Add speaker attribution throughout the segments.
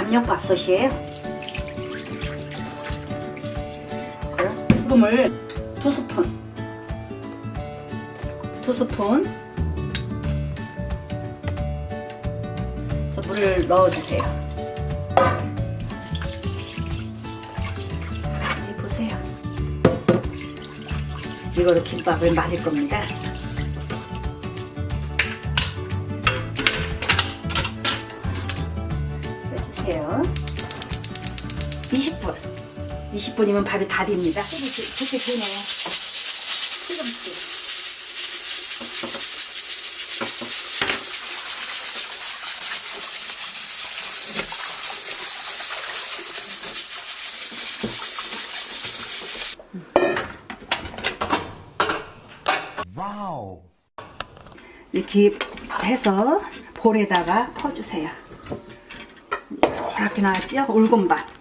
Speaker 1: 양념밥솥이에요. 소금을 2스푼 그래서 물을 넣어주세요. 보세요. 이거로 김밥을 말릴 겁니다. 해주세요. 20분이면 밥이 다 됩니다. 그렇게 되네요. 시금치.
Speaker 2: 와우.
Speaker 1: 이렇게 해서 볼에다가 퍼주세요. 이렇게 나왔죠? 울금밥.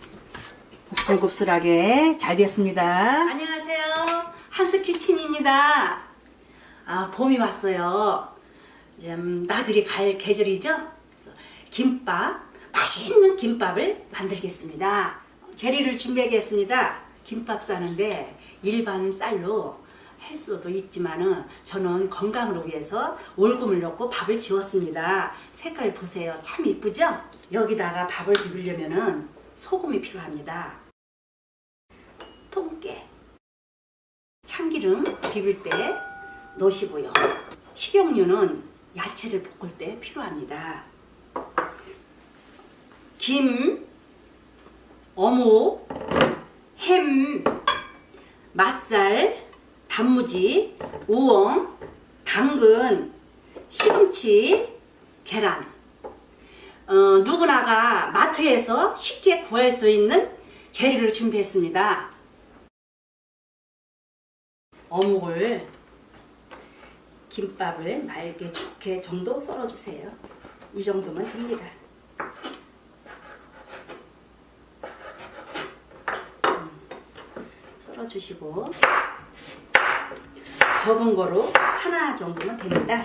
Speaker 1: 곱슬곱슬하게 잘 됐습니다. 안녕하세요. 한스키친입니다. 봄이 왔어요. 이제 나들이 갈 계절이죠? 그래서 김밥, 맛있는 김밥을 만들겠습니다. 재료를 준비하겠습니다. 김밥 싸는데 일반 쌀로 할 수도 있지만은 저는 건강을 위해서 올금을 넣고 밥을 지었습니다. 색깔 보세요. 참 이쁘죠? 여기다가 밥을 비비려면은 소금이 필요합니다. 통깨, 참기름 비빌 때 넣으시고요. 식용유는 야채를 볶을 때 필요합니다. 김, 어묵, 햄, 맛살, 단무지, 우엉, 당근, 시금치, 계란. 누구나가 마트에서 쉽게 구할 수 있는 재료를 준비했습니다. 어묵을 김밥을 맑게 좋게 정도 썰어주세요. 이 정도면 됩니다. 썰어주시고 적은 거로 하나 정도면 됩니다.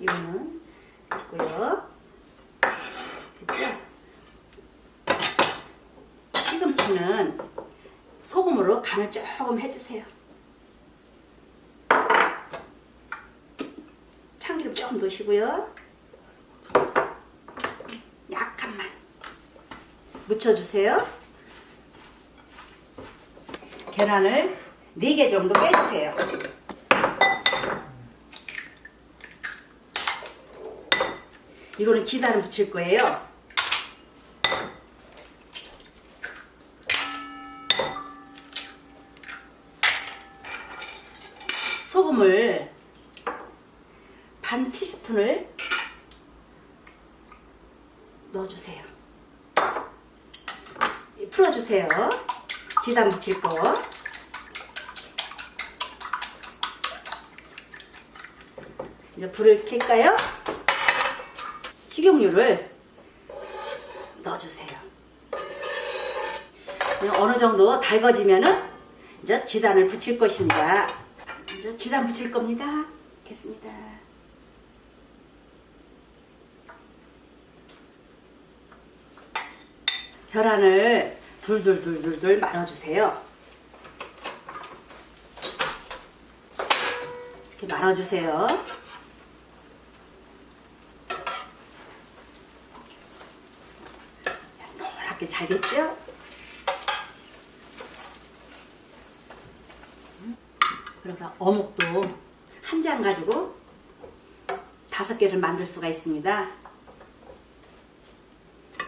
Speaker 1: 이거는 있고요. 됐죠? 시금치는 소금으로 간을 조금 해주세요. 참기름 조금 넣으시고요. 약간만 묻혀주세요. 계란을 4개 정도 빼주세요. 이거는 지단을 붙일 거예요. 소금을 반 티스푼을 넣어주세요. 풀어주세요. 지단 붙일 거. 이제 불을 켤까요? 식용유를 넣어주세요. 어느 정도 달궈지면은 이제 지단을 붙일 것입니다. 이제 지단 붙일 겁니다. 겠습니다. 계란을 둘둘둘둘둘 말아주세요. 이렇게 말아주세요. 노랗게 잘 됐죠? 그러니까 어묵도 한 장 가지고 5개를 만들 수가 있습니다.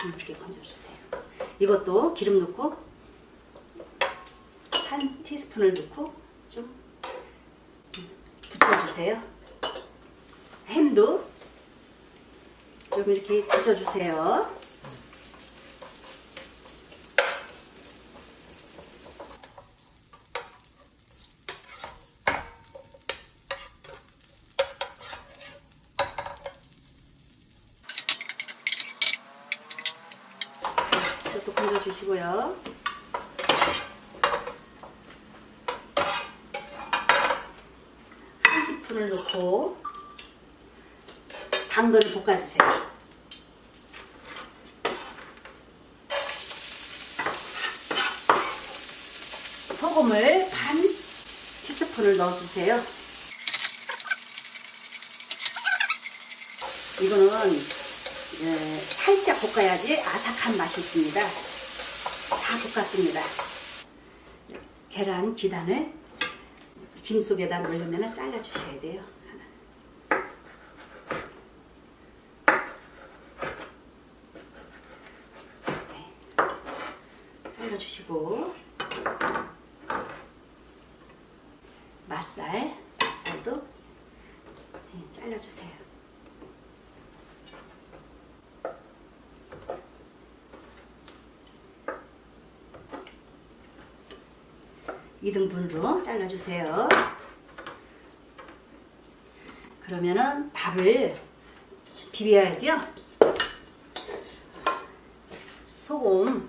Speaker 1: 이렇게 건져주세요. 이것도 기름 넣고 한 티스푼을 넣고 좀 붙여주세요. 햄도 좀 이렇게 붙여주세요. 이것도 건져주시고요. 티스푼을 넣고 당근을 볶아주세요. 소금을 반 티스푼을 넣어주세요. 이거는 살짝 볶아야지 아삭한 맛이 있습니다. 다 볶았습니다. 계란 지단을 김 속에다 넣으려면 잘라주셔야 돼요. 네. 잘라주시고 맛살도 잘라주세요. 이등분으로 잘라주세요. 그러면은 밥을 비벼야죠. 소금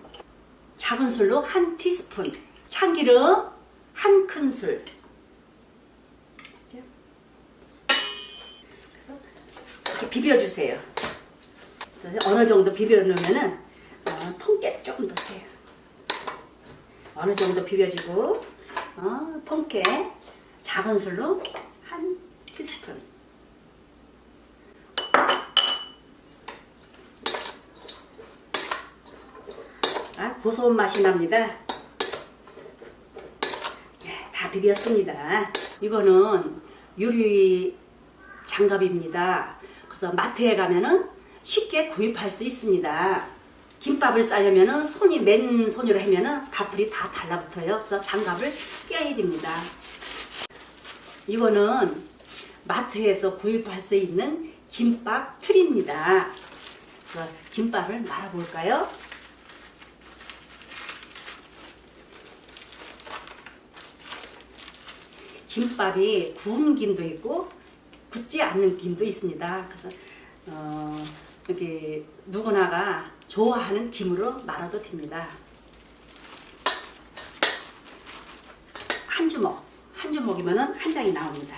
Speaker 1: 작은 술로 1티스푼, 참기름 1큰술. 그래서 이렇게 비벼주세요. 어느 정도 비벼 놓으면은 통깨 조금 넣으세요. 어느 정도 비벼지고 통깨 작은 술로 1티스푼. 고소한 맛이 납니다. 다 비볐습니다. 이거는 유리 장갑입니다. 그래서 마트에 가면은 쉽게 구입할 수 있습니다. 김밥을 싸려면은 손이 맨손으로 하면은 밥풀이 다 달라붙어요. 그래서 장갑을 껴야 됩니다. 이거는 마트에서 구입할 수 있는 김밥 틀입니다. 그래서 김밥을 말아볼까요? 김밥이 구운 김도 있고 굳지 않는 김도 있습니다. 그래서 여기 누구나가 좋아하는 김으로 말아도 됩니다. 한 주먹이면은 한 장이 나옵니다.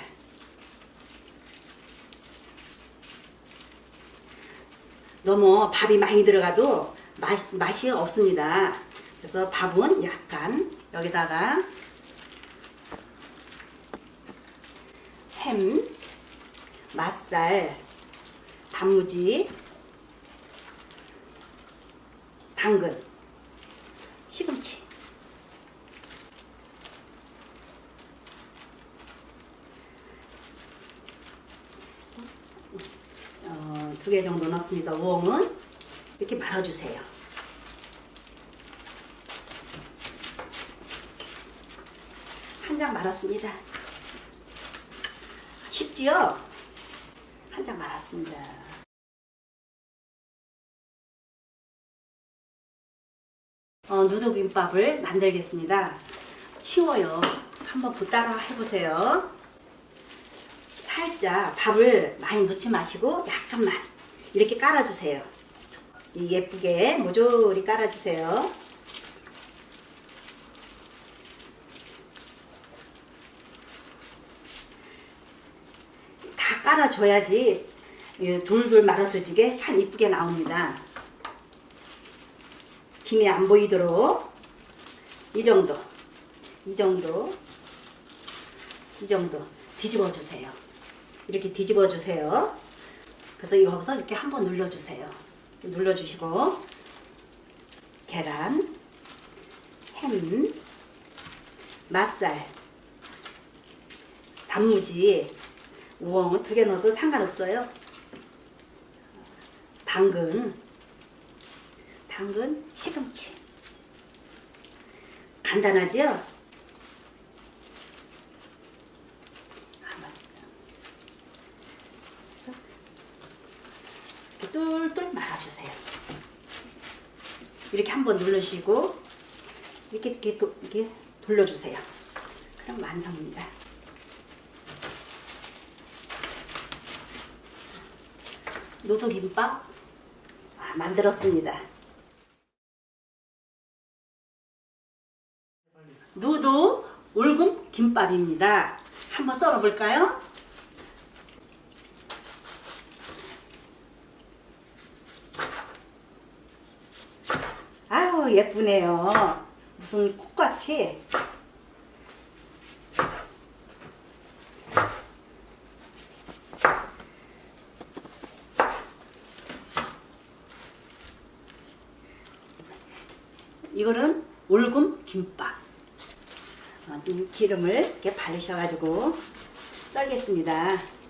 Speaker 1: 너무 밥이 많이 들어가도 맛이 없습니다. 그래서 밥은 약간 여기다가 햄, 맛살, 단무지, 당근, 시금치, 두 개 정도 넣습니다. 우엉은 이렇게 말아주세요. 한 장 말았습니다. 쉽지요? 한 장 말았습니다. 누더김밥을 만들겠습니다. 쉬워요. 한번 따라 해보세요. 살짝 밥을 많이 넣지 마시고 약간만 이렇게 깔아주세요. 예쁘게 모조리 깔아주세요. 다 깔아줘야지 둘둘 말았을 적에 참 이쁘게 나옵니다. 김이 안 보이도록 이 정도 뒤집어 주세요. 이렇게 뒤집어 주세요. 그래서 여기서 이렇게 한번 눌러주세요. 눌러주시고 계란, 햄, 맛살, 단무지, 우엉은 2개 넣어도 상관없어요. 당근, 시금치. 간단하지요? 이렇게 똘똘 말아주세요. 이렇게 한번 눌러주시고 이렇게 돌려주세요. 그럼 완성입니다. 누더김밥 만들었습니다. 누더 울금 김밥입니다. 한번 썰어볼까요? 아이고 예쁘네요. 무슨 꽃같이. 이거는 올금 김밥. 기름을 이렇게 바르셔가지고 썰겠습니다.